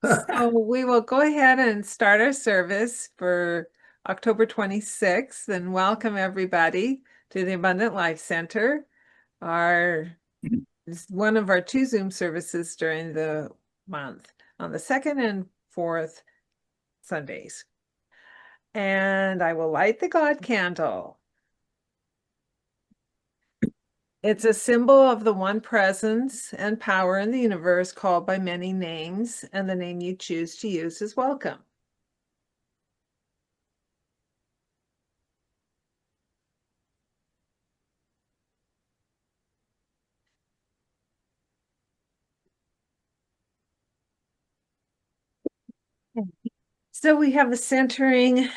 So we will go ahead and start our service for October 26th and welcome everybody to the Abundant Life Center, one of our two Zoom services during the month on the second and fourth Sundays. And I will light the God candle. It's a symbol of the one presence and power in the universe called by many names, and the name you choose to use is welcome. So we have a centering,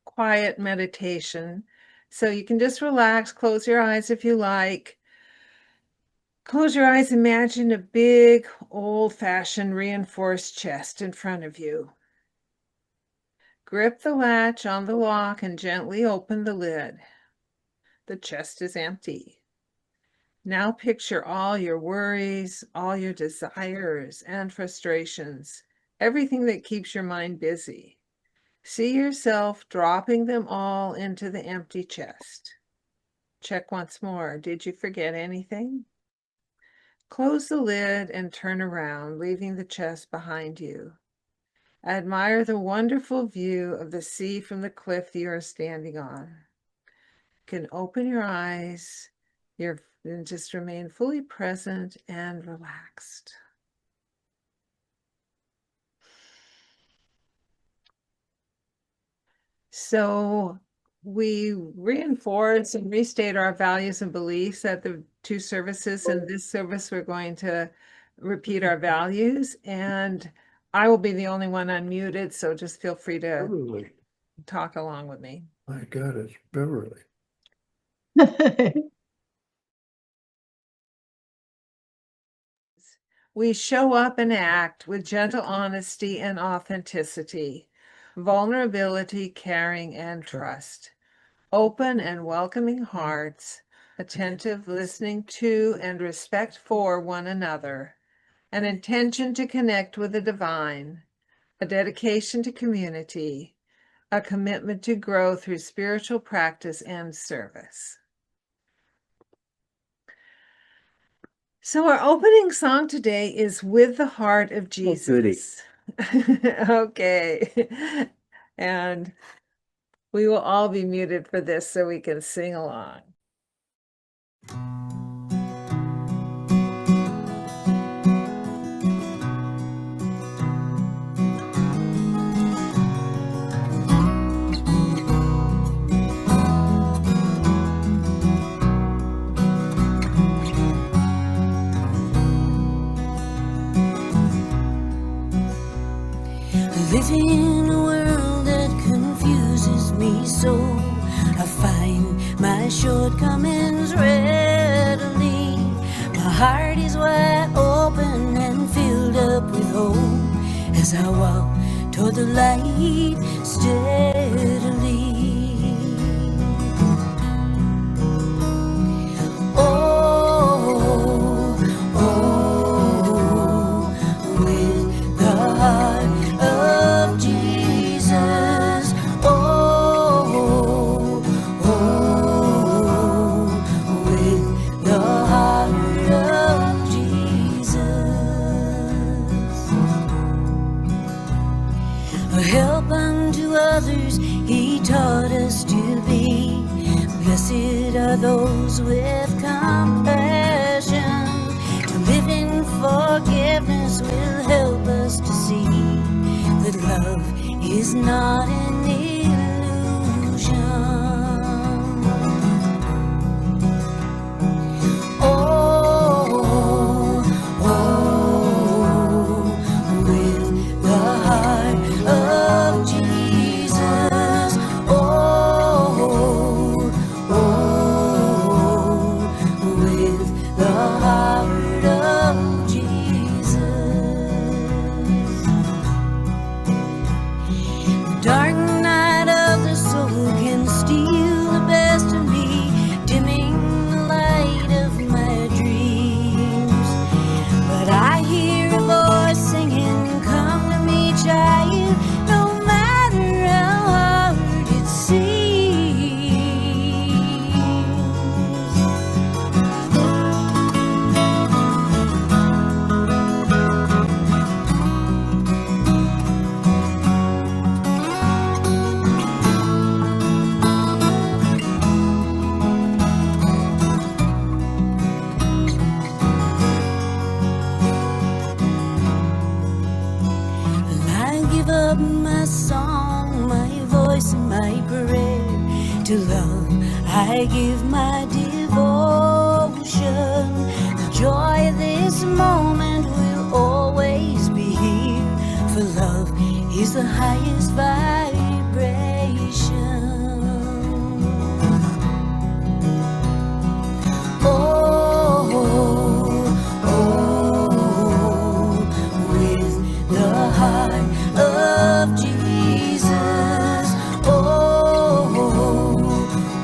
quiet meditation. So you can just relax, close your eyes if you like. Close your eyes, imagine a big, old-fashioned reinforced chest in front of you. Grip the latch on the lock and gently open the lid. The chest is empty. Now picture all your worries, all your desires and frustrations, everything that keeps your mind busy. See yourself dropping them all into the empty chest. Check once more. Did you forget anything? Close the lid and turn around, leaving the chest behind you. Admire the wonderful view of the sea from the cliff you are standing on. You can open your eyes and just remain fully present and relaxed. So we reinforce and restate our values and beliefs at the two services. In this service, we're going to repeat our values, and I will be the only one unmuted, so just feel free to Beverly. talk along with me. My God, it's Beverly. We show up and act with gentle honesty and authenticity, vulnerability, caring, and trust. Open and welcoming hearts, attentive listening to and respect for one another, an intention to connect with the divine, a dedication to community, a commitment to grow through spiritual practice and service. So our opening song today is With the Heart of Jesus. Okay. And we will all be muted for this so we can sing along. Living in a world that confuses me so, I find my shortcomings readily. My heart is wide open and filled up with hope as I walk toward the light steadily. Taught us to be. Blessed are those with compassion. To live in forgiveness will help us to see that love is not an illusion. Oh, oh, with the heart of Jesus. my song, my voice, and my prayer. To love I give my devotion. The joy of this moment will always be here, for love is the highest vibration. Oh, oh, with the heart of Jesus. Oh,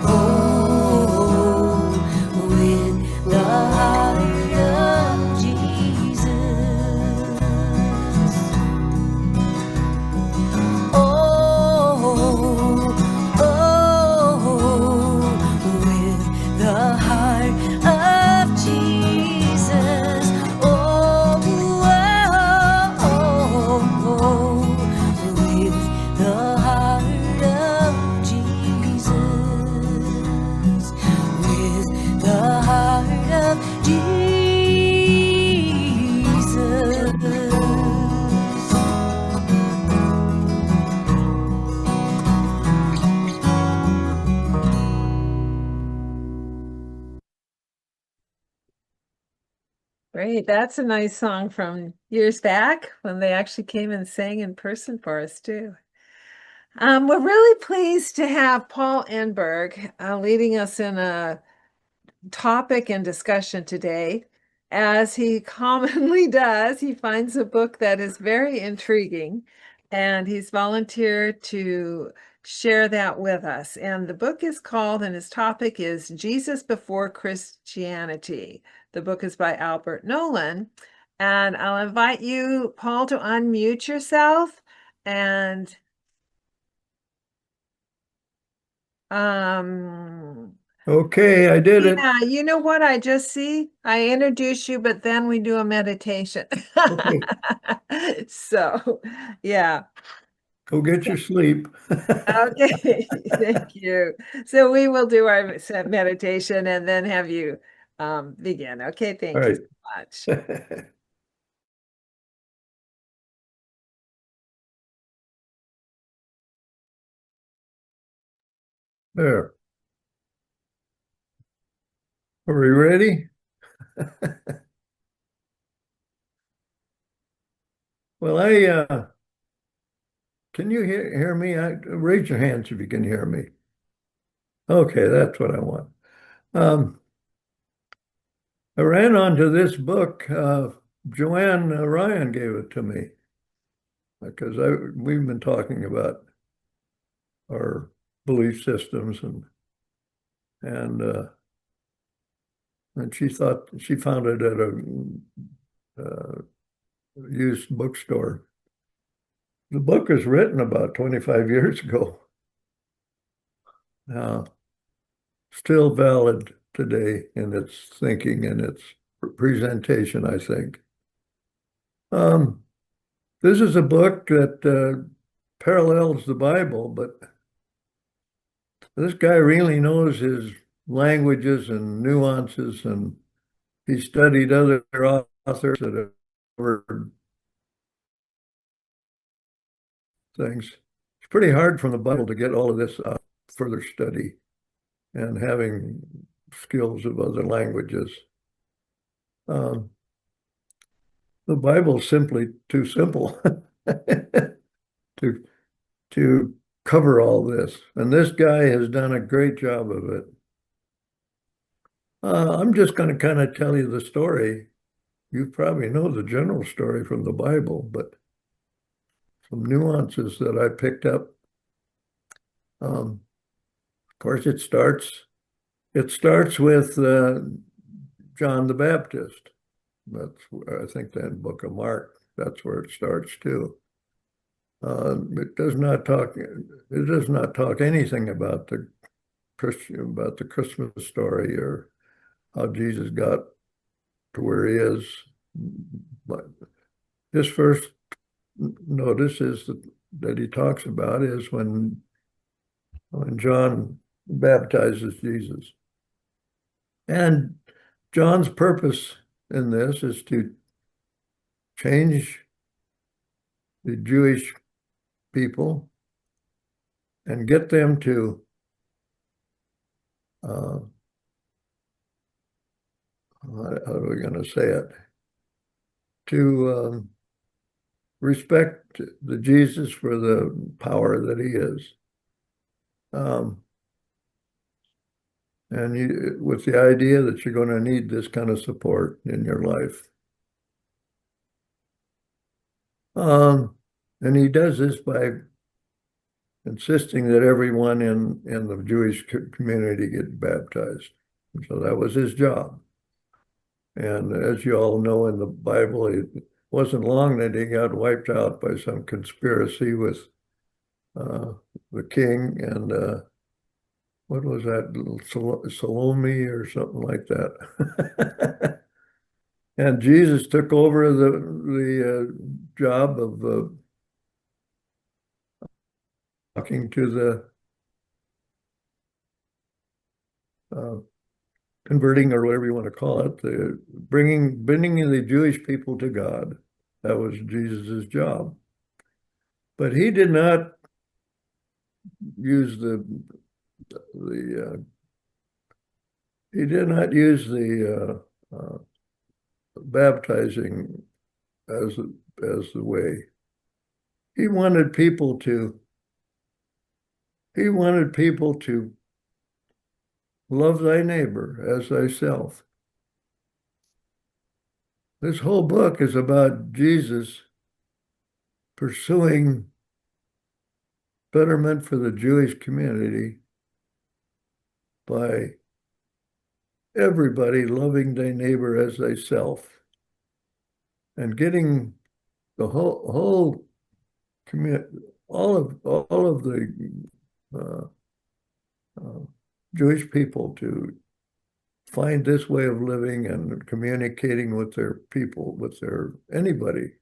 oh, with the heart of Jesus. Oh, oh, with the heart of Jesus. Oh, with the heart of Jesus. With the heart of Jesus. Great. That's a nice song from years back when they actually came and sang in person for us too. We're really pleased to have Paul Enberg leading us in a topic and discussion today. As he commonly does, he finds a book that is very intriguing, and he's volunteered to share that with us. And the book is called, and his topic is Jesus Before Christianity. The book is by Albert Nolan. And I'll invite you, Paul, to unmute yourself and Okay, I did it. yeah, you know what I just see? I introduce you, but then we do a meditation. Okay, So, yeah. go get your sleep. Okay, thank you. So we will do our meditation and then have you begin. Okay, All thank you right. so much. There. Are we ready? Well, can you hear me? Raise your hands if you can hear me. Okay, that's what I want. Um, I ran onto this book. Joanne Ryan gave it to me because we've been talking about our belief systems and she thought she found it at a used bookstore. The book was written about 25 years ago. Still valid today in its thinking and its presentation, I think. This is a book that parallels the Bible, but this guy really knows his languages and nuances, and he studied other authors that have covered things. It's pretty hard from the Bible to get all of this further study and having skills of other languages. The Bible is simply too simple to to cover all this, and this guy has done a great job of it. I'm just going to kind of tell you the story. You probably know the general story from the Bible, but some nuances that I picked up. Of course, it starts with John the Baptist. That's I think that book of Mark. That's where it starts too. It does not talk anything about the Christmas story or how Jesus got to where he is. But his first notice is that he talks about is when John baptizes Jesus. And John's purpose in this is to change the Jewish people and get them to how are we going to say it? To respect the Jesus for the power that he is. And with the idea that you're going to need this kind of support in your life. And he does this by insisting that everyone in the Jewish community get baptized. So that was his job. And as you all know in the Bible, it wasn't long that he got wiped out by some conspiracy with the king and what was that, Salome or something like that. And Jesus took over the job of talking to the converting, or whatever you want to call it, bringing the Jewish people to God. That was Jesus's job. But he did not use the baptizing as the way. He wanted people to love thy neighbor as thyself. This whole book is about Jesus pursuing betterment for the Jewish community by everybody loving thy neighbor as thyself and getting the whole community, all of the Jewish people to find this way of living and communicating with their people, with anybody,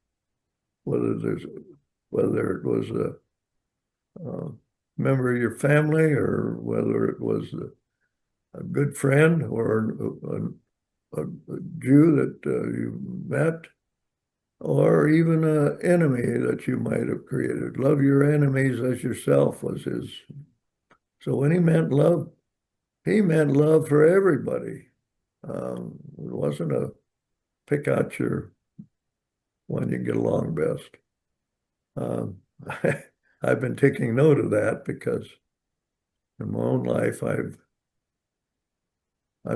whether it was a member of your family, or whether it was a good friend or a Jew that you met, or even an enemy that you might have created. Love your enemies as yourself was his. So when he meant love for everybody. It wasn't a pick out your one you get along best. I've been taking note of that because in my own life, I've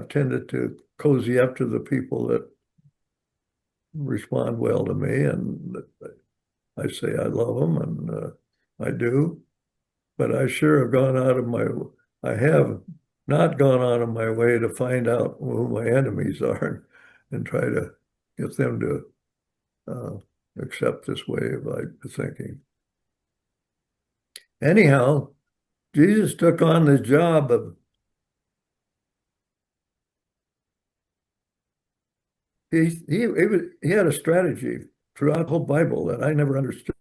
tended to cozy up to the people that respond well to me, and I say I love them, and I do. But I sure I have not gone out of my way to find out who my enemies are and try to get them to accept this way of thinking. Anyhow, Jesus took on the job of he had a strategy throughout the whole Bible that I never understood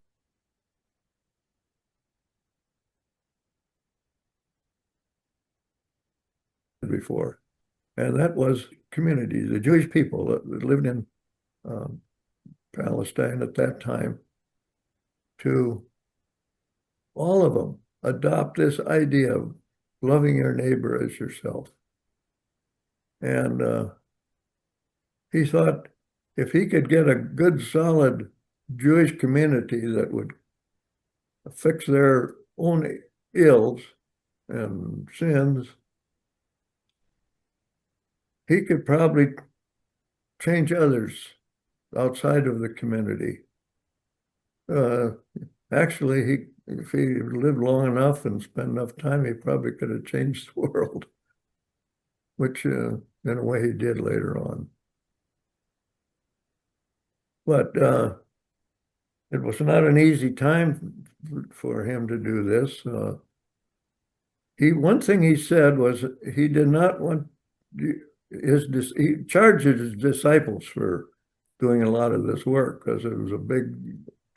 before, and that was community, the Jewish people that lived in Palestine at that time, to all of them adopt this idea of loving your neighbor as yourself. And he thought if he could get a good, solid Jewish community that would fix their own ills and sins, he could probably change others outside of the community. Actually, if he lived long enough and spent enough time, he probably could have changed the world, which in a way he did later on. But it was not an easy time for him to do this. One thing he said was he did not want he charged his disciples for doing a lot of this work because it was a big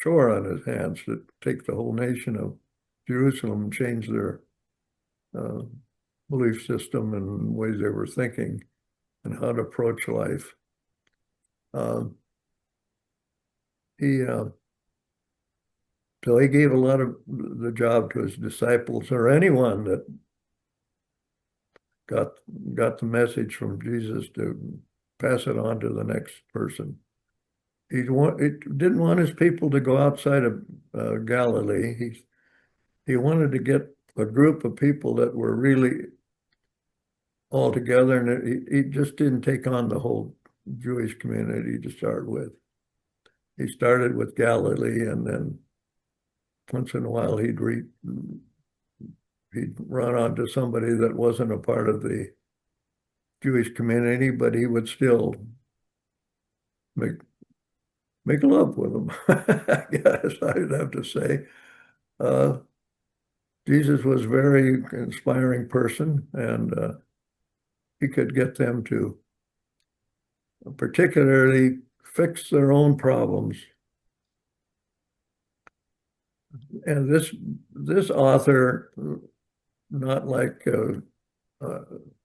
chore on his hands to take the whole nation of Jerusalem and change their belief system and ways they were thinking and how to approach life. So he gave a lot of the job to his disciples or anyone that got got the message from Jesus to pass it on to the next person. He didn't want his people to go outside of Galilee. He wanted to get a group of people that were really all together, and he just didn't take on the whole Jewish community to start with. He started with Galilee, and then once in a while he'd run onto somebody that wasn't a part of the Jewish community, but he would still make love with them. I guess I'd have to say. Jesus was a very inspiring person, and he could get them to particularly fix their own problems. And this author, not like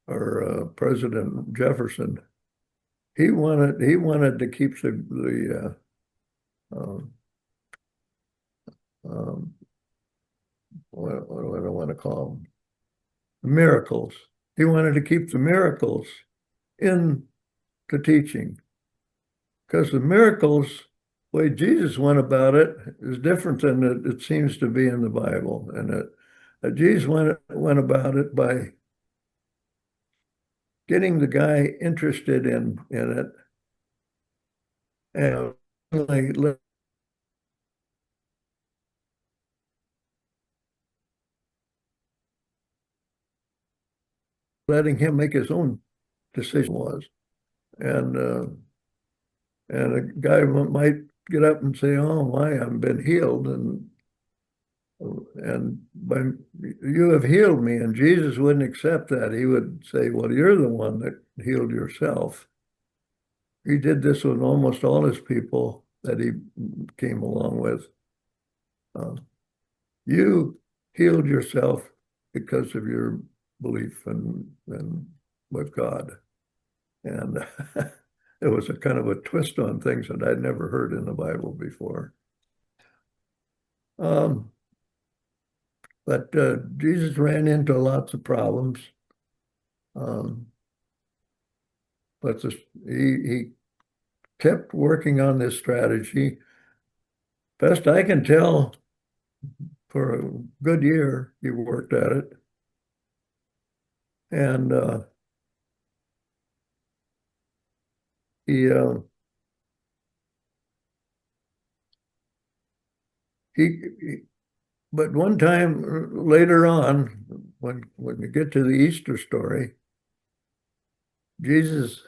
our President Jefferson, he wanted to keep the what do I want to call them? Miracles. He wanted to keep the miracles in the teaching, because the miracles, the way Jesus went about it, is different than it seems to be in the Bible. And Jesus went about it by getting the guy interested in it, and letting him make his own decision was. And a guy might get up and say, "Oh my, I've been healed," and by you have healed me, and Jesus wouldn't accept that. He would say, "Well, you're the one that healed yourself." He did this with almost all his people that he came along with. You healed yourself because of your belief in with God. And it was a kind of a twist on things that I'd never heard in the Bible before. But Jesus ran into lots of problems. But he kept working on this strategy. Best I can tell, for a good year, he worked at it. And he but one time later on, when we get to the Easter story, Jesus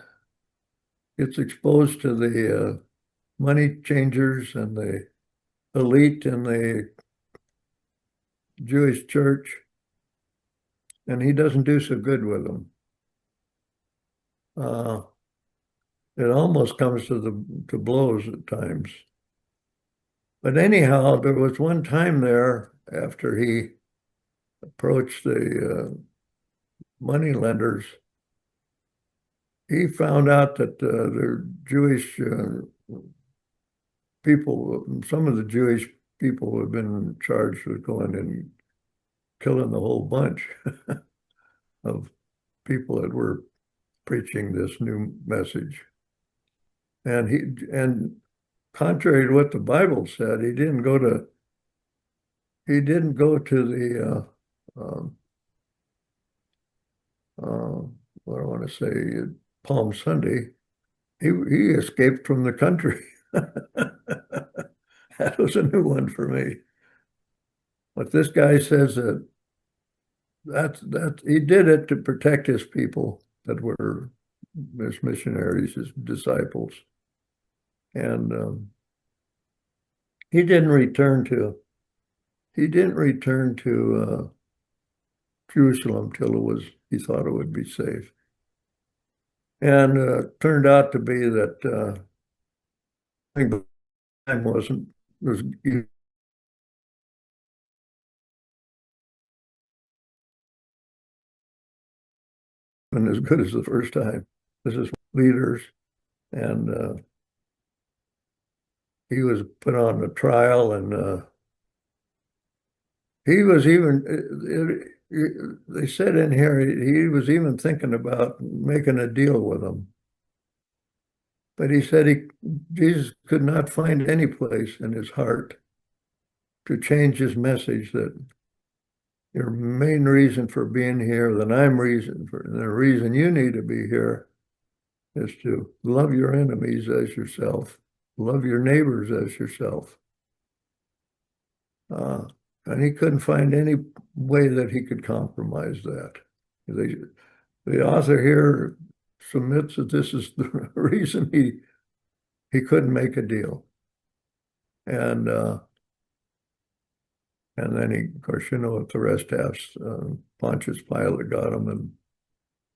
gets exposed to the money changers and the elite in the Jewish church, and he doesn't do so good with them. It almost comes to blows at times. But anyhow, there was one time there after he approached the money lenders, he found out that the Jewish people, some of the Jewish people have been charged with going and killing the whole bunch of people that were preaching this new message. And contrary to what the Bible said, he didn't go to the what I want to say, Palm Sunday. He escaped from the country. That was a new one for me. But this guy says that he did it to protect his people that were his missionaries, his disciples. And he didn't return to Jerusalem till he thought it would be safe. And turned out to be that I think the time was even as good as the first time. This is leaders, and he was put on a trial, and he was even, they said in here, he was even thinking about making a deal with them. But he said Jesus could not find any place in his heart to change his message that your main reason for being here, the reason you need to be here is to love your enemies as yourself, love your neighbors as yourself. And he couldn't find any way that he could compromise that. The author here submits that this is the reason he couldn't make a deal. And then of course, you know what the rest has. Pontius Pilate got him and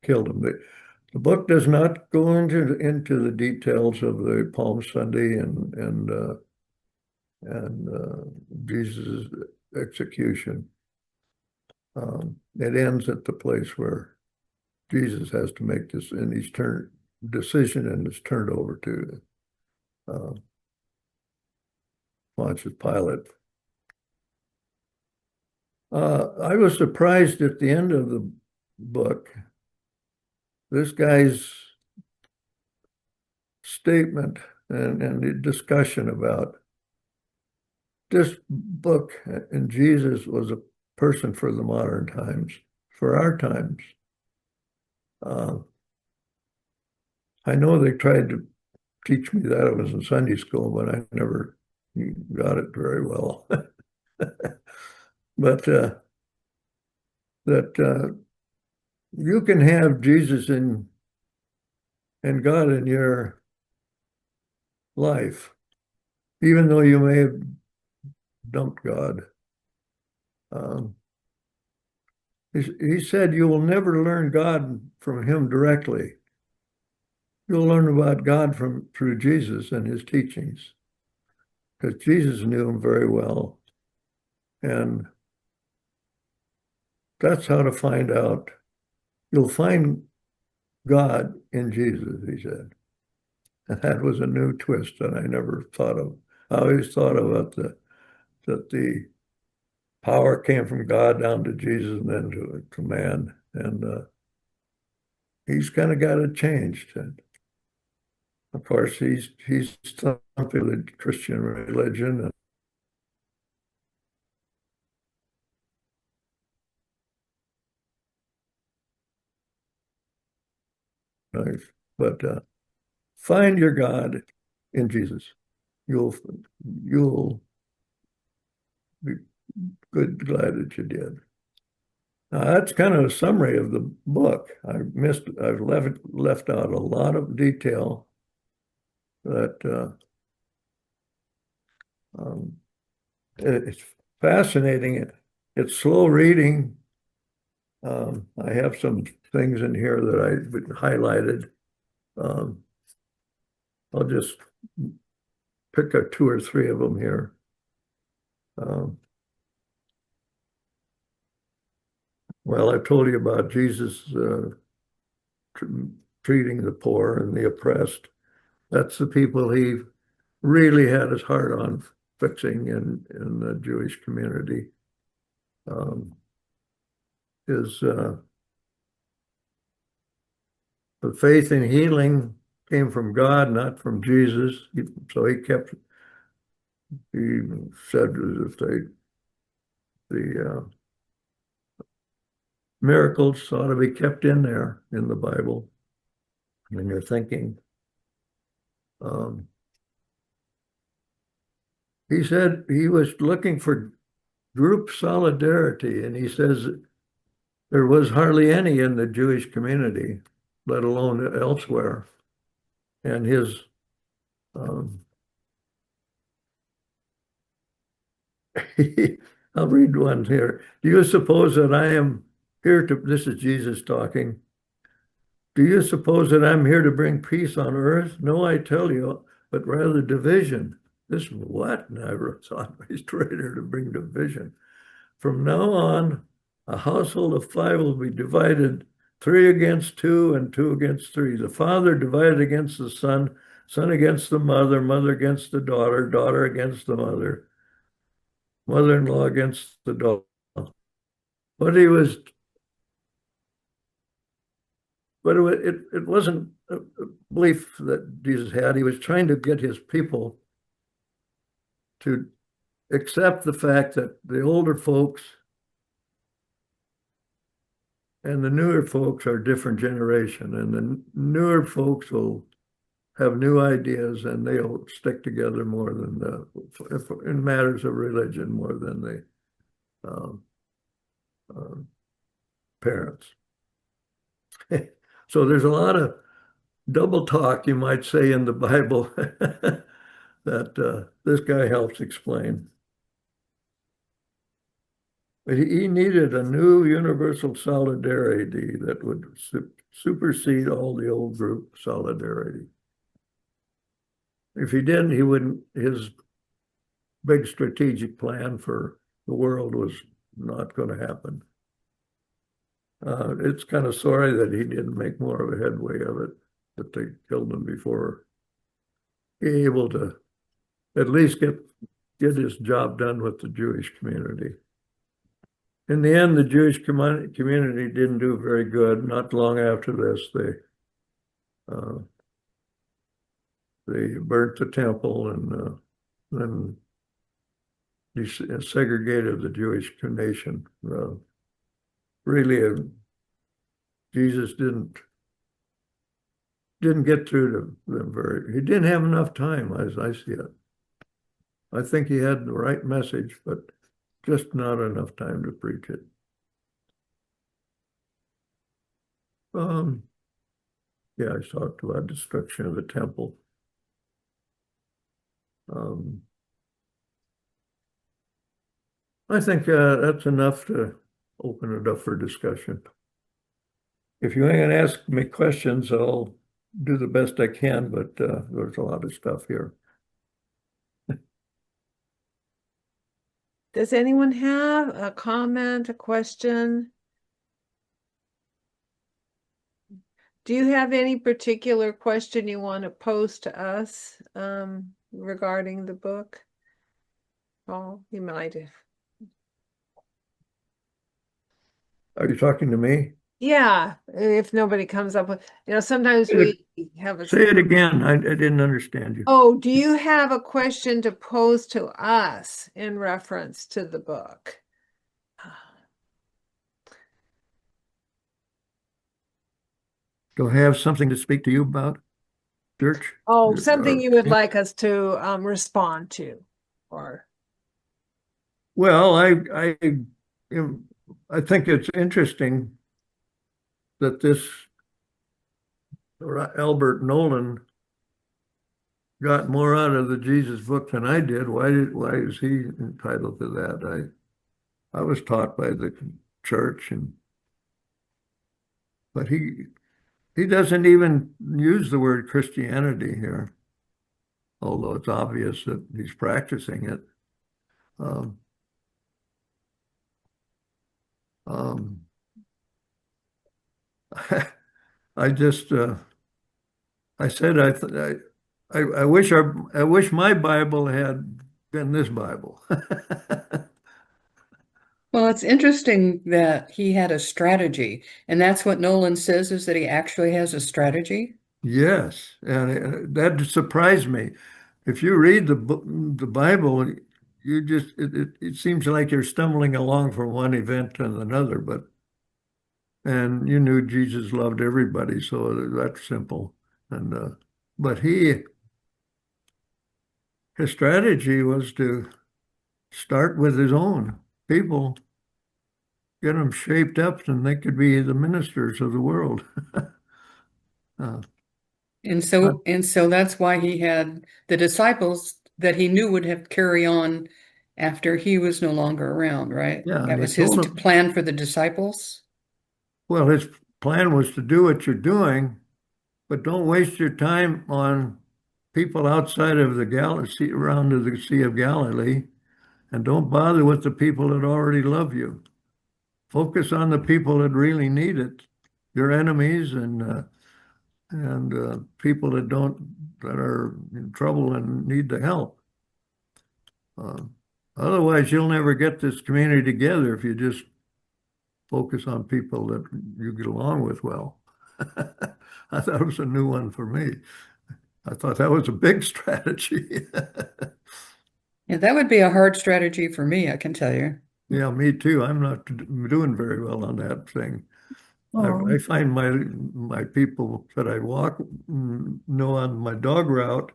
killed him. The book does not go into the details of the Palm Sunday and Jesus' execution. It ends at the place where Jesus has to make this, and he's decision, and it's turned over to Pontius Pilate. I was surprised at the end of the book, this guy's statement and the discussion about this book and Jesus was a person for the modern times, for our times. I know they tried to teach me that it was in Sunday school, but I never got it very well. But that you can have Jesus and God in your life, even though you may have dumped God. He said you will never learn God from him directly. You'll learn about God through Jesus and his teachings, because Jesus knew him very well. And that's how to find out. You'll find God in Jesus, he said. And that was a new twist that I never thought of. I always thought about that the power came from God down to Jesus and then to man. And he's kind of got it changed. And of course, he's something with the Christian religion. But find your God in Jesus. You'll be glad that you did. Now, that's kind of a summary of the book. I've left out a lot of detail that it's fascinating. It's slow reading. I have some things in here that I highlighted. I'll just pick up 2 or 3 of them here. Well, I told you about Jesus treating the poor and the oppressed. That's the people he really had his heart on fixing in the Jewish community. The faith in healing came from God, not from Jesus. So he said that the miracles ought to be kept in there in the Bible when you're thinking. He said he was looking for group solidarity, and he says there was hardly any in the Jewish community, let alone elsewhere. And his I'll read one here. Do you suppose that I am here to, this is Jesus talking. Do you suppose that I'm here to bring peace on earth? No, I tell you, but rather division. This what? And I thought he's traitor to bring division. From now on, a household of 5 will be divided, 3 against 2 and 2 against 3. The father divided against the son, son against the mother, mother against the daughter, daughter against the mother, mother-in-law against the daughter. But he was, but it wasn't a belief that Jesus had. He was trying to get his people to accept the fact that the older folks and the newer folks are different generation, and the newer folks will have new ideas and they'll stick together more than in matters of religion more than the uh, parents. So there's a lot of double talk, you might say, in the Bible that this guy helps explain. But he needed a new universal solidarity that would supersede all the old group solidarity. If he didn't, he wouldn't, his big strategic plan for the world was not going to happen. It's kind of sorry that he didn't make more of a headway of it, that they killed him before he able to at least get his job done with the Jewish community. In the end, the Jewish community didn't do very good. Not long after this, they burnt the temple and then segregated the Jewish nation. Really, Jesus didn't get through to them very. He didn't have enough time, as I see it. I think he had the right message, but just not enough time to preach it. Yeah, I talked about destruction of the temple. I think that's enough to open it up for discussion. If you ain't gonna ask me questions, I'll do the best I can, but there's a lot of stuff here. Does anyone have a comment, a question? Do you have any particular question you want to pose to us regarding the book? Oh, you might have. Are you talking to me? Yeah, if nobody comes up with, sometimes we have a. Say it again. I didn't understand you. Oh, do you have a question to pose to us in reference to the book? Do I have something to speak to you about, Church? Oh, something you would like us to respond to, or well, I think it's interesting that this Albert Nolan got more out of the Jesus book than I did. Why is he entitled to that? I was taught by the church, but he doesn't even use the word Christianity here, although it's obvious that he's practicing it. I just I said I wish my Bible had been this Bible. Well, it's interesting that he had a strategy, and that's what Nolan says is that he actually has a strategy. Yes, and that surprised me. If you read the Bible, you just it seems like you're stumbling along from one event to another, and you knew Jesus loved everybody, so that's simple. And but his strategy was to start with his own people, get them shaped up, and they could be the ministers of the world. And so that's why he had the disciples that he knew would have carry on after he was no longer around, right? Yeah, That and he was his told them, plan for the disciples. well, his plan was to do what you're doing, but don't waste your time on people outside of the galaxy, around the Sea of Galilee, and don't bother with the people that already love you. Focus on the people that really need it, your enemies and people that are in trouble and need the help. Otherwise, you'll never get this community together if you just focus on people that you get along with well. I thought it was a new one for me. I thought that was a big strategy. Yeah, that would be a hard strategy for me, I can tell you. Yeah, me too. I'm not doing very well on that thing. I find my people that I walk know on my dog route.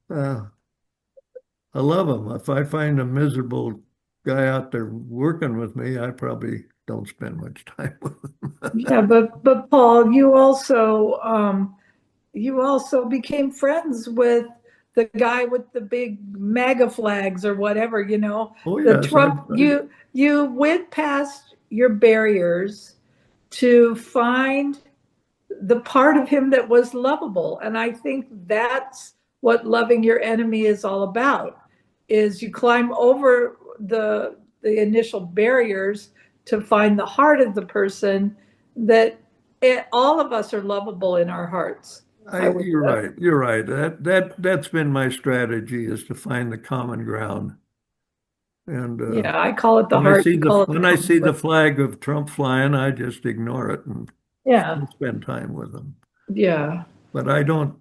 Uh, I love them. If I find a miserable guy out there working with me, I probably don't spend much time with them. Yeah, but Paul, you also became friends with the guy with the big MAGA flags or whatever, Oh the yes, Trump, you went past your barriers to find the part of him that was lovable. And I think that's what loving your enemy is all about, is you climb over the initial barriers to find the heart of the person that all of us are lovable in our hearts. you're right. You're right. That's been my strategy, is to find the common ground. And Yeah, I call it the heart. You call it when the I common see the ground. flag of Trump flying, I just ignore it and Yeah, spend time with them. yeah. But I don't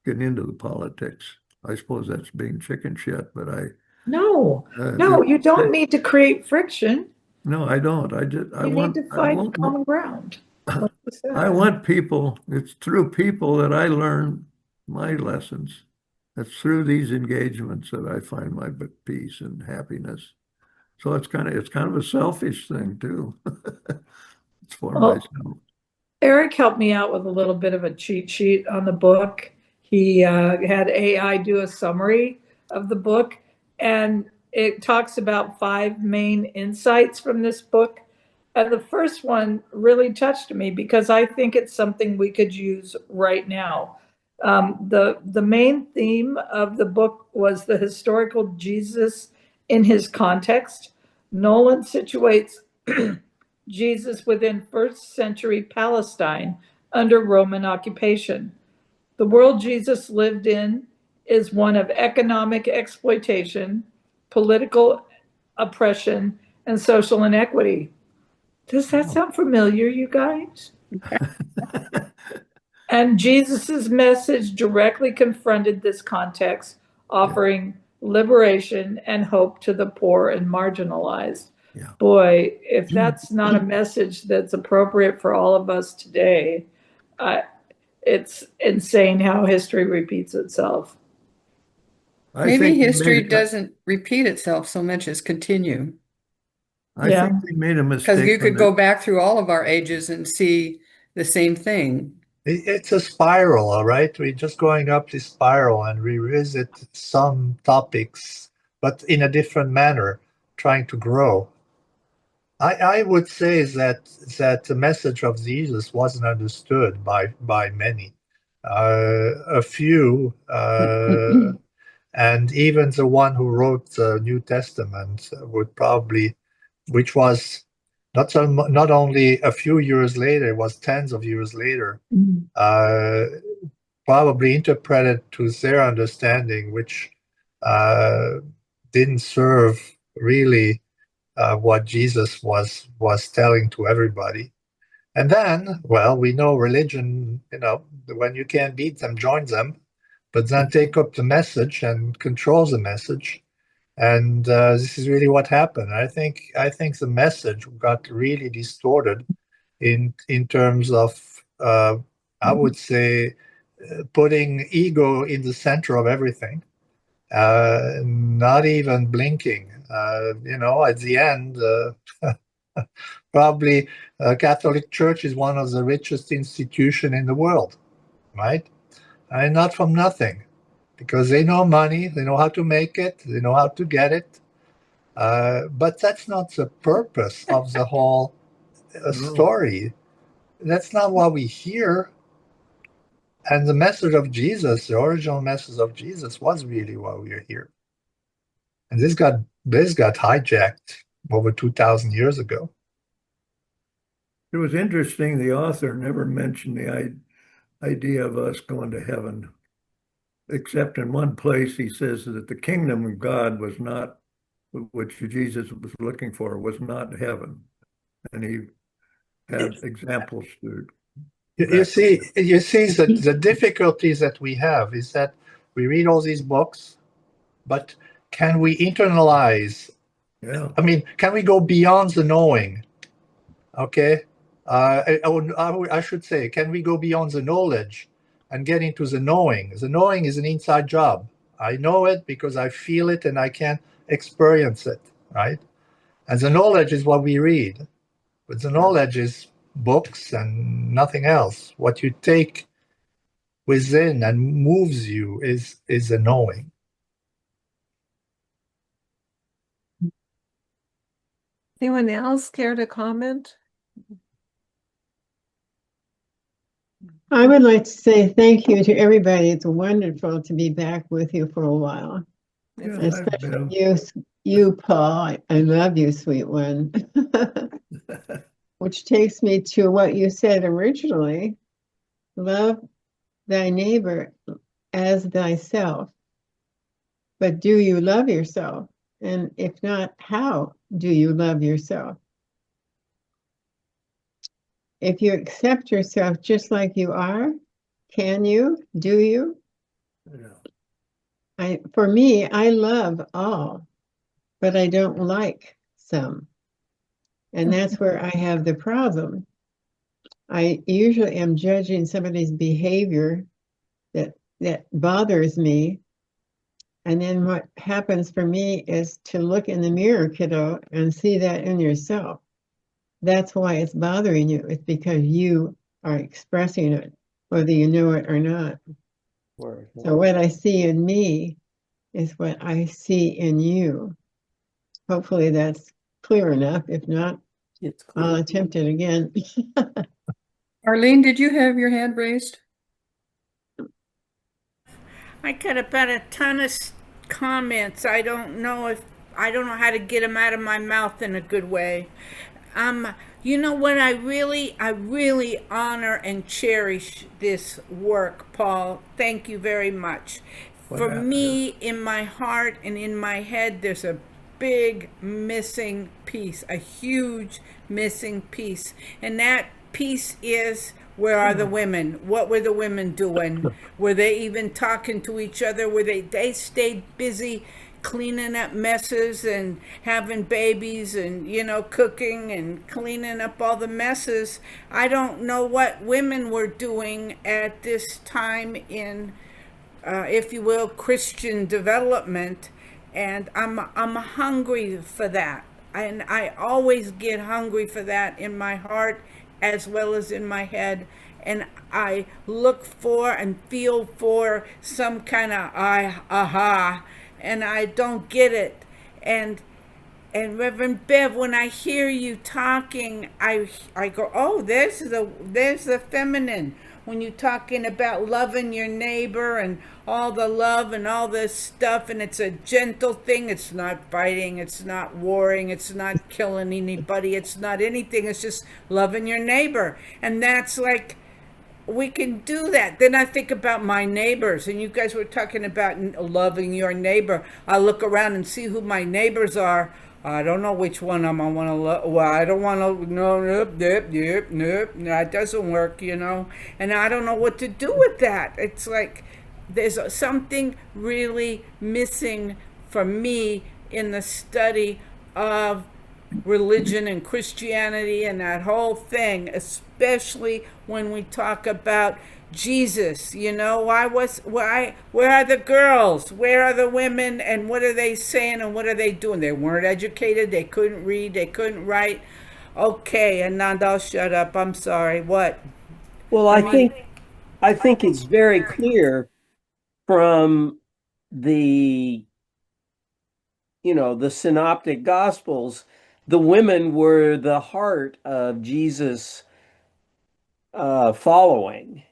get into the politics. I suppose that's being chicken shit, but No, it, no, you don't need to create friction. no, I don't. I just You need to I find want common ground. Like you I said. want people. It's through people that I learn my lessons. It's through these engagements that I find my peace and happiness. So it's kind of a selfish thing too. It's for Well, myself. Eric helped me out with a little bit of a cheat sheet on the book. He had AI do a summary of the book, and it talks about 5 main insights from this book. And the first one really touched me because I think it's something we could use right now. The main theme of the book was the historical Jesus in his context. Nolan situates Jesus within first century Palestine under Roman occupation. The world Jesus lived in is one of economic exploitation, political oppression, and social inequity. Does that sound familiar, you guys? And Jesus's message directly confronted this context, Yeah, offering liberation and hope to the poor and marginalized. yeah. Boy, if that's not a message that's appropriate for all of us today, uh, it's insane how history repeats itself. I Maybe think they history made doesn't repeat itself so much as continue. I Yeah. think they made a Because mistake you when could go back through all of our ages and see the same thing. It's a spiral, all right? We're just going up this spiral and revisit some topics, but in a different manner, trying to grow. I would say that the message of Jesus wasn't understood by many. A few, and even the one who wrote the New Testament would probably, which was not only a few years later, it was tens of years later, uh, probably interpreted to their understanding, which uh, didn't serve really what Jesus was telling to everybody. And then, well, we know religion, when you can't beat them, join them, but then take up the message and controls the message. And this is really what happened. I think the message got really distorted in terms of I would say putting ego in the center of everything, not even blinking. At the end, probably Catholic Church is one of the richest institution in the world, right? And not from nothing, because they know money, they know how to make it, they know how to get it. But that's not the purpose of the whole no, story. That's not what we hear. And the message of Jesus, the original message of Jesus, was really why we are here. And this got hijacked over 2,000 years ago. it was interesting. The author never mentioned the idea of us going to heaven, except in one place he says that the kingdom of God was not, which Jesus was looking for, was not heaven. And he had examples to You see, the difficulties that we have is that we read all these books, but can we internalize? Yeah. I mean, can we go beyond the knowing? Okay. I should say, can we go beyond the knowledge and get into the knowing? The knowing is an inside job. I know it because I feel it and I can experience it, right? And the knowledge is what we read, but the knowledge is books and nothing else. What you take within and moves you is the knowing. Anyone else care to comment? I would like to say thank you to everybody. It's wonderful to be back with you for a while. Yeah, Especially you, Paul. I love you, sweet one. Which takes me to what you said originally. Love thy neighbor as thyself. But do you love yourself? And if not, how do you love yourself? If you accept yourself just like you are, can you? Do you? Yeah. For me, I love all, but I don't like some. And that's where I have the problem. I usually am judging somebody's behavior that bothers me. And then what happens for me is to look in the mirror, kiddo, and see that in yourself. That's why it's bothering you. It's because you are expressing it, whether you know it or not. So what I see in me is what I see in you. Hopefully that's clear enough. If not, I'll attempt it again. Arlene, did you have your hand raised? I got about a ton of comments. I don't know how to get them out of my mouth in a good way. You know what? I really honor and cherish this work, Paul. Thank you very much. For me, in my heart and in my head, there's a big missing piece, a huge missing piece. And that piece is, where are the women? What were the women doing? Were they even talking to each other? Were they stayed busy cleaning up messes and having babies and, cooking and cleaning up all the messes? I don't know what women were doing at this time in, if you will, Christian development. And I'm hungry for that. And I always get hungry for that in my heart as well as in my head. And I look for and feel for some kind of aha, and I don't get it. And Reverend Bev, when I hear you talking, I go, oh, there's the feminine. When you're talking about loving your neighbor and all the love and all this stuff, and it's a gentle thing. It's not fighting, it's not warring, it's not killing anybody, it's not anything. It's just loving your neighbor. And that's like, we can do that. Then I think about my neighbors, and you guys were talking about loving your neighbor. I look around and see who my neighbors are. I don't know which one I'm gonna want to love. Well, I don't want to. No, nope. That doesn't work, And I don't know what to do with that. It's like there's something really missing for me in the study of religion and Christianity and that whole thing, especially when we talk about Jesus. Where are the girls? Where are the women? And what are they saying and what are they doing? They weren't educated, they couldn't read, they couldn't write. Okay, and now I'll shut up. I'm sorry. What? Well, I think it's very clear from the synoptic gospels, the women were the heart of Jesus' following.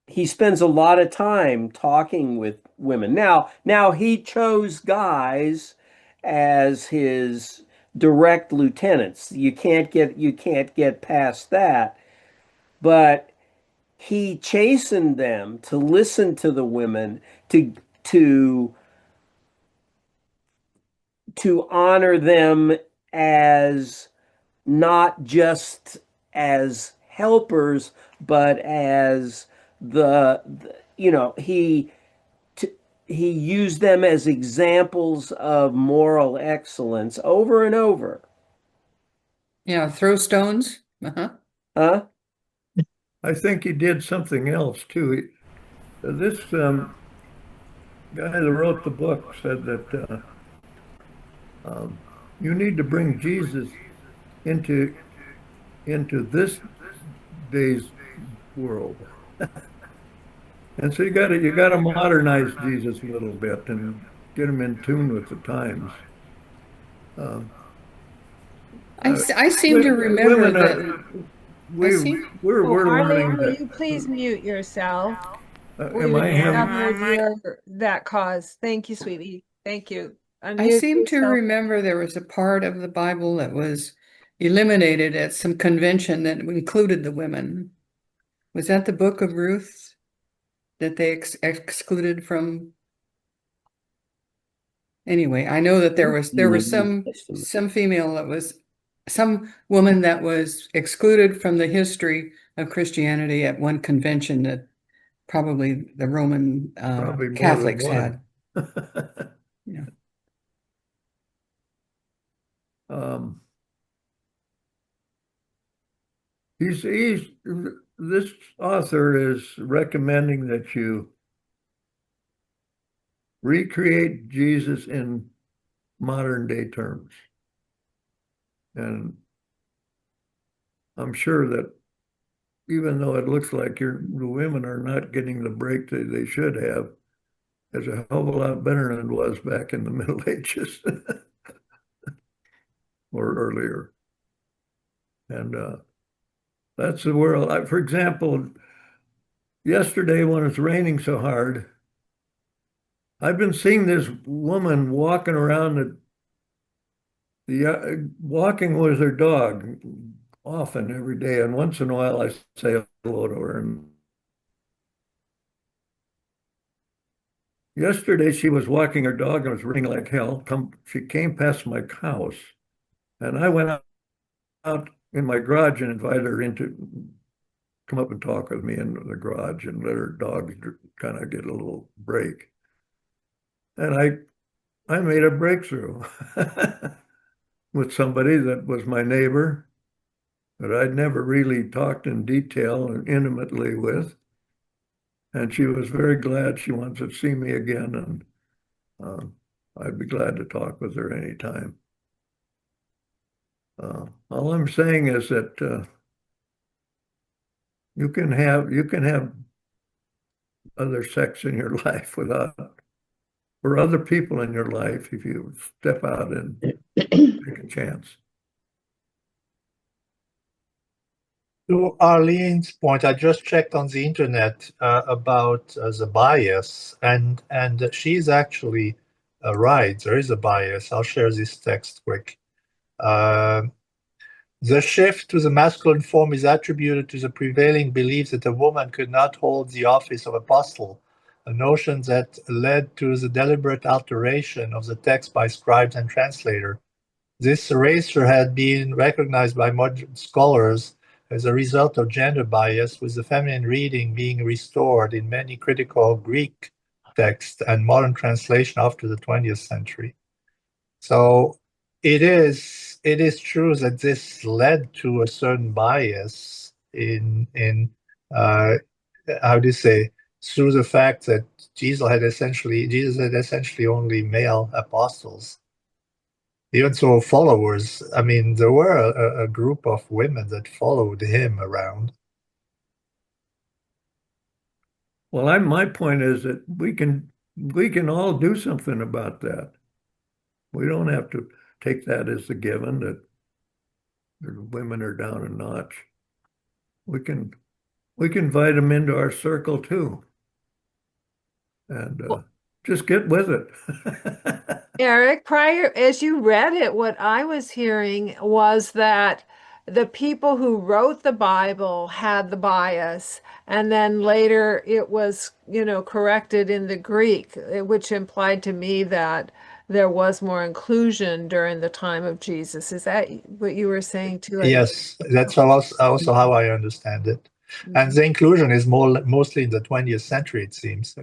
He spends a lot of time talking with women. Now he chose guys as his direct lieutenants. You can't get past that. But he chastened them to listen to the women, to honor them as not just as helpers, but as he used them as examples of moral excellence over and over. Yeah, throw stones. Uh-huh. Huh? I think he did something else too. This guy that wrote the book said that you need to bring Jesus into this day's world. And so you got to modernize Jesus a little bit and get him in tune with the times. I seem to remember Women that. we're Arlene, learning will that. you please mute yourself? Am I having? That cause. Thank you, sweetie. Thank you. I Unmute seem to yourself. remember there was a part of the Bible that was eliminated at some convention that included the women. Was that the Book of Ruth that they excluded from? Anyway, I know that there was some female that was some woman that was excluded from the history of Christianity at one convention that probably the Roman Probably more than Catholics one. had. Yeah. He's this author is recommending that you recreate Jesus in modern day terms. And I'm sure that even though it looks like the women are not getting the break that they should have, it's a hell of a lot better than it was back in the Middle Ages or earlier. And that's the world. For example, yesterday when it's raining so hard, I've been seeing this woman walking around walking with her dog often every day, and once in a while I say hello to her. And yesterday she was walking her dog and it was raining like hell. She came past my house, and I went out in my garage and invited her in to come up and talk with me in the garage and let her dog kind of get a little break. And I made a breakthrough with somebody that was my neighbor that I'd never really talked in detail and intimately with. And she was very glad. She wants to see me again, and I'd be glad to talk with her anytime. All I'm saying is that you can have other sex in your life or other people in your life if you step out and take a chance. To Arlene's point, I just checked on the internet about the bias, and she's actually right. There is a bias. I'll share this text quick. The shift to the masculine form is attributed to the prevailing belief that a woman could not hold the office of apostle, a notion that led to the deliberate alteration of the text by scribes and translators. This erasure had been recognized by modern scholars as a result of gender bias, with the feminine reading being restored in many critical Greek texts and modern translation after the 20th century. So it is true that this led to a certain bias in how do you say, through the fact that Jesus had essentially only male apostles. Even so, followers, I mean, there were a group of women that followed him around. Well, my point is that we can all do something about that. We don't have to take that as a given that the women are down a notch. We can invite them into our circle too, and just get with it. Eric, prior, as you read it, what I was hearing was that the people who wrote the Bible had the bias, and then later it was, corrected in the Greek, which implied to me that there was more inclusion during the time of Jesus. Is that what you were saying too? Yes, that's also how I understand it. And the inclusion is mostly in the 20th century, it seems,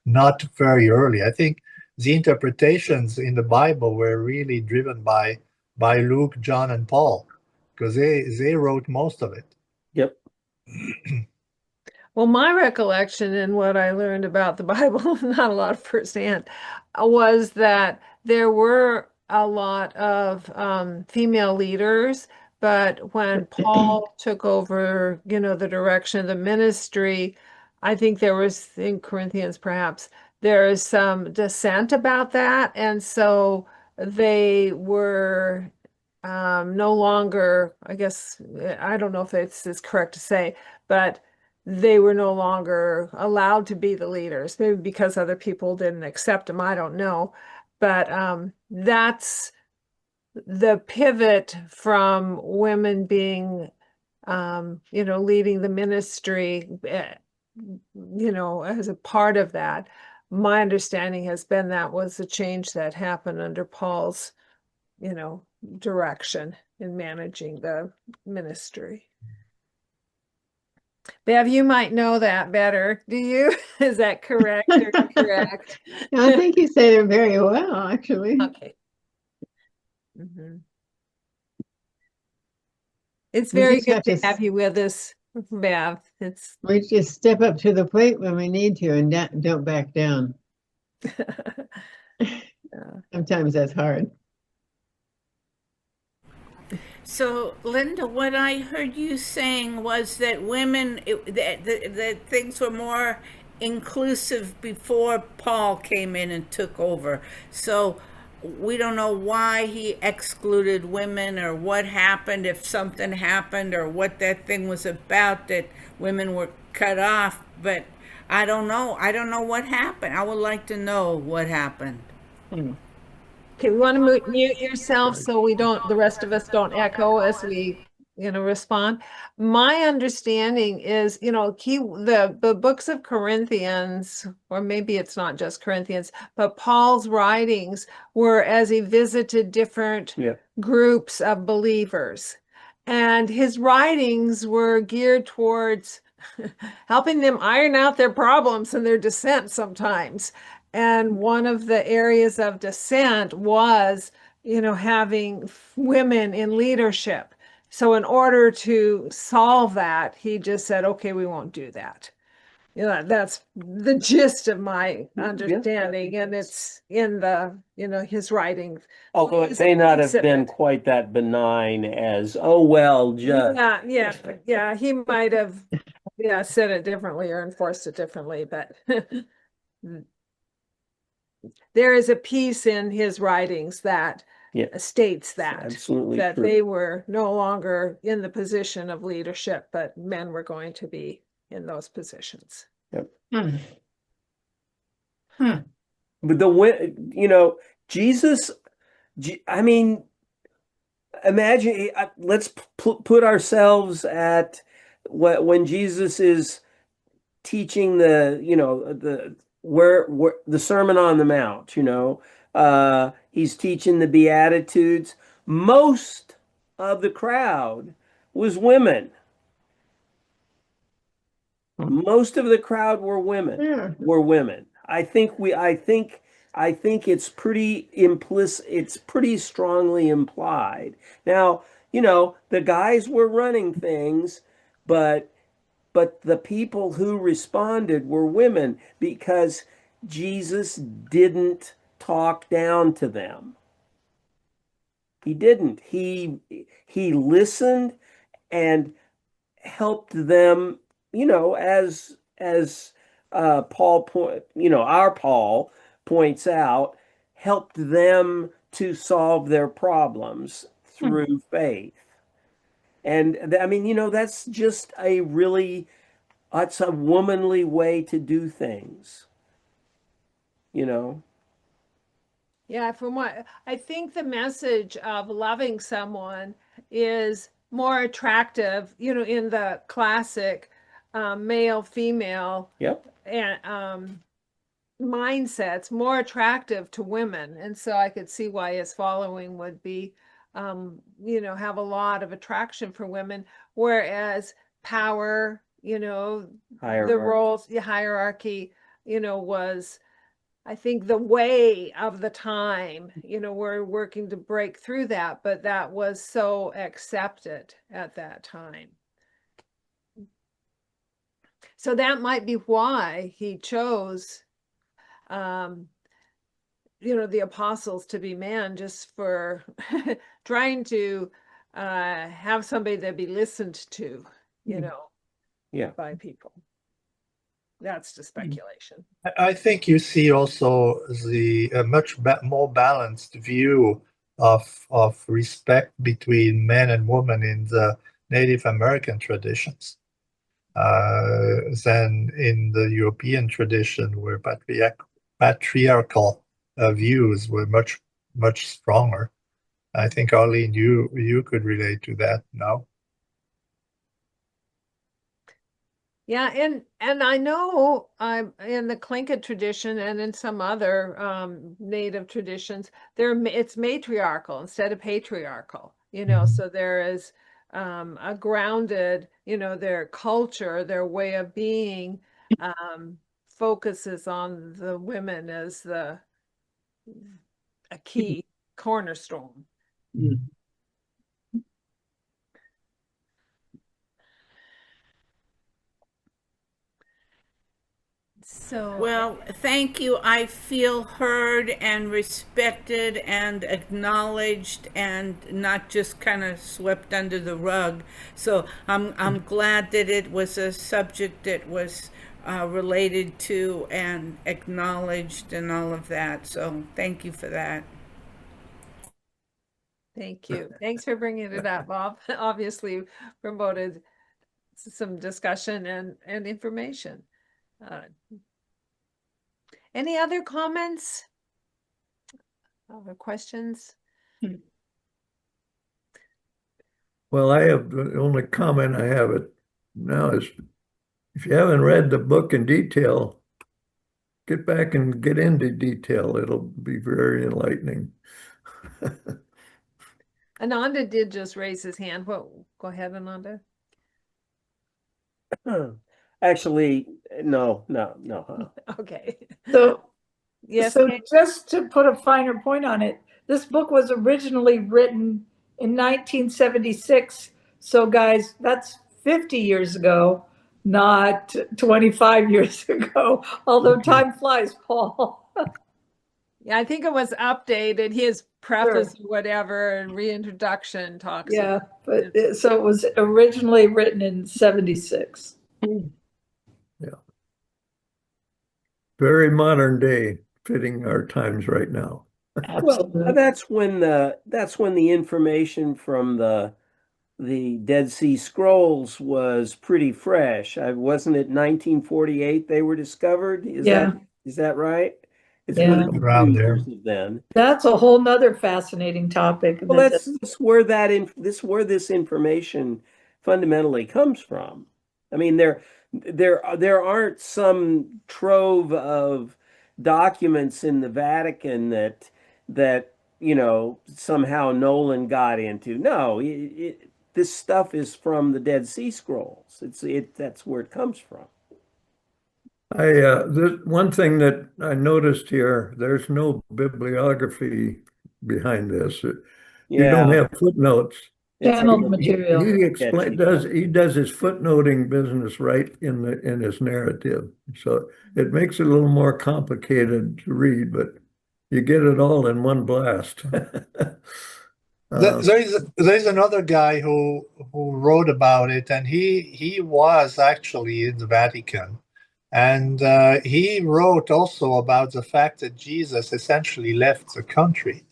not very early. I think the interpretations in the Bible were really driven by Luke, John, and Paul, because they wrote most of it. Yep. Well, my recollection and what I learned about the Bible, not a lot firsthand, was that there were a lot of female leaders, but when Paul took over, the direction of the ministry, I think there was, in Corinthians perhaps, there is some dissent about that. And so they were no longer, I guess, I don't know if it's correct to say, but they were no longer allowed to be the leaders, maybe because other people didn't accept them. I don't know. But that's the pivot from women being, leading the ministry, as a part of that. My understanding has been that was the change that happened under Paul's, direction in managing the ministry. Bev, you might know that better. Do you? Is that correct or incorrect? I think you said it very well, actually. Okay. It's very good to have you with us, Bev. We just step up to the plate when we need to and don't back down. Sometimes that's hard. So, Linda, what I heard you saying was that women, that things were more inclusive before Paul came in and took over. So, we don't know why he excluded women or what happened, if something happened, or what that thing was about that women were cut off. But I don't know. I don't know what happened. I would like to know what happened. Okay, we want to mute yourself so the rest of us don't echo as we, respond. My understanding is, the books of Corinthians, or maybe it's not just Corinthians, but Paul's writings were as he visited different groups of believers. And his writings were geared towards helping them iron out their problems and their dissent sometimes. And one of the areas of dissent was, having women in leadership. So in order to solve that, he just said, okay, we won't do that. That's the gist of my understanding. And it's in his writing. Although it may not have been quite that benign as, oh, well, just. Yeah. He might have, said it differently or enforced it differently, but there is a piece in his writings that states that absolutely that true. They were no longer in the position of leadership, but men were going to be in those positions. Yep. But Jesus, I mean, imagine, let's put ourselves at when Jesus is teaching the Sermon on the Mount, he's teaching the Beatitudes. Most of the crowd was women. Most of the crowd were women. I think it's pretty implicit. It's pretty strongly implied. Now, the guys were running things, but the people who responded were women because Jesus didn't talk down to them. He didn't. He listened and helped them, as Paul our Paul points out, helped them to solve their problems through faith. And I mean, that's just that's a womanly way to do things, Yeah, from what I think the message of loving someone is more attractive, in the classic male female Yep. and mindsets more attractive to women. And so I could see why his following would be, have a lot of attraction for women, whereas power, the roles, the hierarchy, was, I think, the way of the time. We're working to break through that, but that was so accepted at that time. So that might be why he chose the apostles to be men, just for trying to have somebody that be listened to, by people. That's just speculation. I think you see also a much more balanced view of respect between men and women in the Native American traditions than in the European tradition, where patriarchal views were much stronger. I think, Arlene, you could relate to that now. Yeah, and I know in the Tlingit tradition and in some other native traditions, it's matriarchal instead of patriarchal. So there is a grounded, their culture, their way of being focuses on the women as a key cornerstone. So, well, thank you. I feel heard and respected and acknowledged and not just kind of swept under the rug. So I'm glad that it was a subject that was related to and acknowledged and all of that. So thank you for that. Thank you. Thanks for bringing it up, Bob. Obviously promoted some discussion and information. Any other comments or questions? Well, the only comment I have now is, if you haven't read the book in detail, get back and get into detail. It'll be very enlightening. Ananda did just raise his hand. Go ahead, Ananda. Actually, no. Okay. So, yes. So just to put a finer point on it, this book was originally written in 1976. So guys, that's 50 years ago, not 25 years ago. Although time flies, Paul. Yeah, I think it was updated. His preface, or whatever, and reintroduction talks. Yeah, but so it was originally written in 76. Yeah. Very modern day, fitting our times right now. Absolutely. Well, that's when the information from the Dead Sea Scrolls was pretty fresh. Wasn't it 1948 they were discovered? Is that right? It's around there. Then. That's a whole nother fascinating topic. Well, that's where this information fundamentally comes from. I mean, there aren't some trove of documents in the Vatican that somehow Nolan got into. No, this stuff is from the Dead Sea Scrolls. That's where it comes from. One thing that I noticed here, there's no bibliography behind this. You don't have footnotes. Channeled material. He does his footnoting business right in his narrative. So it makes it a little more complicated to read, but you get it all in one blast. There's another guy who wrote about it, and he was actually in the Vatican. And he wrote also about the fact that Jesus essentially left the country.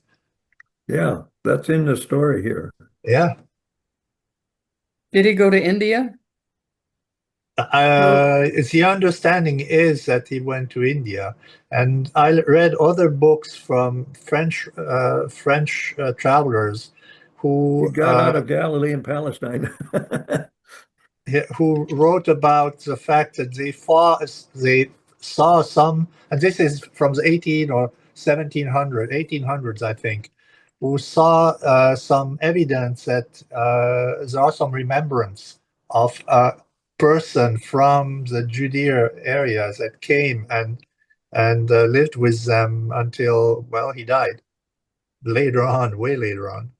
Yeah, that's in the story here. Yeah. Did he go to India? The understanding is that he went to India. And I read other books from French travelers who got out of Galilee and Palestine. Who wrote about the fact that they saw some, and this is from the 1800s, I think, who saw some evidence that there are some remembrance of a person from the Judea areas that came and lived with them until, well, he died later on, way later on.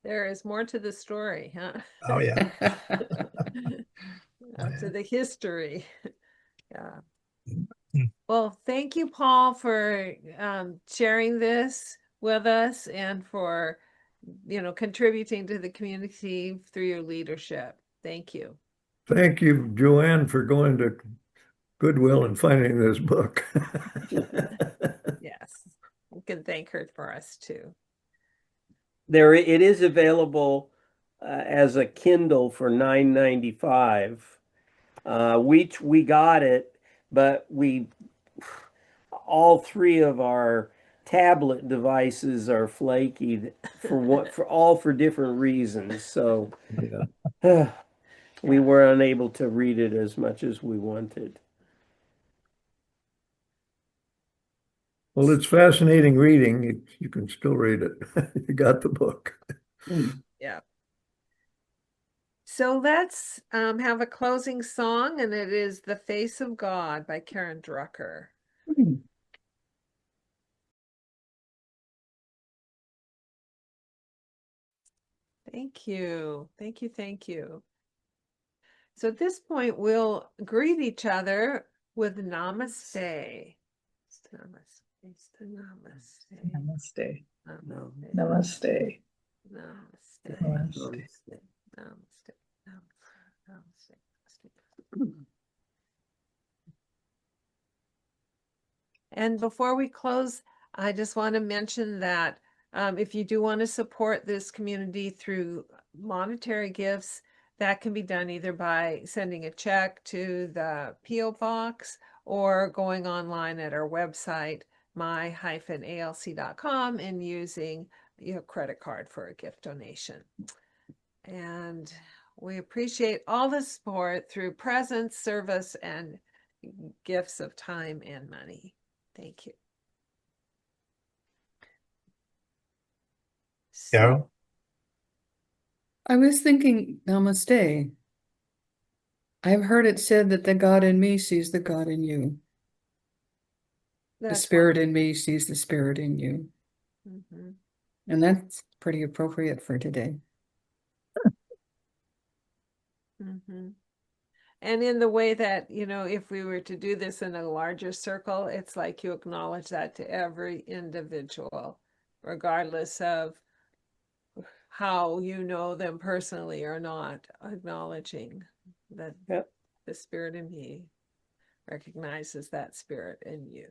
There is more to the story, huh? Oh, yeah. To the history. Yeah. Mm. Well, thank you, Paul, for sharing this with us and for, contributing to the community through your leadership. Thank you. Thank you, Joanne, for going to Goodwill and finding this book. Yes, we can thank her for us too. It is available as a Kindle for $9.95. We got it, but all three of our tablet devices are flaky for different reasons. So Yeah. we were unable to read it as much as we wanted. Well, it's fascinating reading. You can still read it. You got the book. Yeah. So let's have a closing song, and it is The Face of God by Karen Drucker. Thank you. Thank you. Thank you. So at this point, we'll greet each other with namaste. Namaste. Namaste. Namaste. Namaste. Namaste. Namaste. Namaste. Namaste. Namaste. And before we close, I just want to mention that if you do want to support this community through monetary gifts, that can be done either by sending a check to the P.O. Box or going online at our website, my-alc.com, and using your credit card for a gift donation. And we appreciate all the support through presence, service, and gifts of time and money. Thank you. Yeah. I was thinking, namaste. I've heard it said that the God in me sees the God in you. The spirit in me sees the spirit in you. Mm-hmm. And that's pretty appropriate for today. Mm-hmm. And in the way that, if we were to do this in a larger circle, it's like you acknowledge that to every individual, regardless of how you know them personally or not, acknowledging that the spirit in me recognizes that spirit in you.